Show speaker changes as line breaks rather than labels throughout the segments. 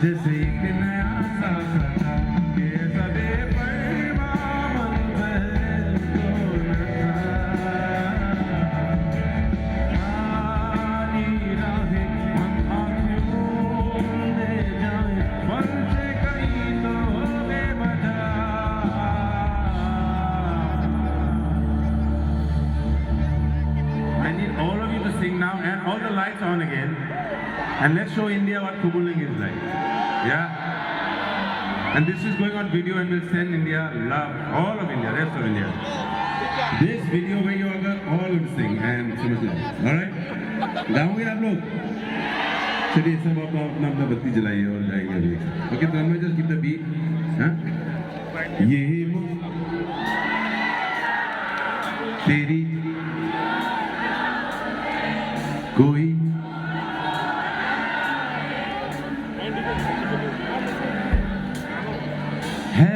जैसे एक नया सा खता के सदे परवान बहल को न था आनी राहें हम आँखों ले जाएं पल से कहीं तो बेवजह I need all of you to sing now and all the lights on again. And let's show India what Kubuling is like. Yeah? And this is going on video and we'll send India love, all of India, rest of India. This video where you all will sing and so much love. Alright? गाओगे आप लोग? चलिए सब अपना अपना बत्ती जलाइए और गाएंगे अभी. Okay, तो हम just keep the beat. हाँ? ये तेरी कोई है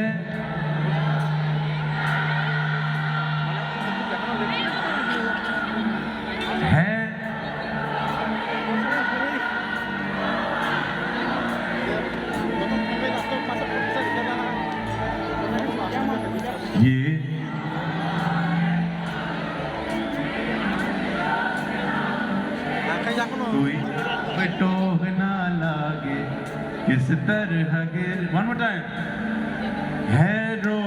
ये कोई टोह ना लागे किस तरह गिर one more time है रो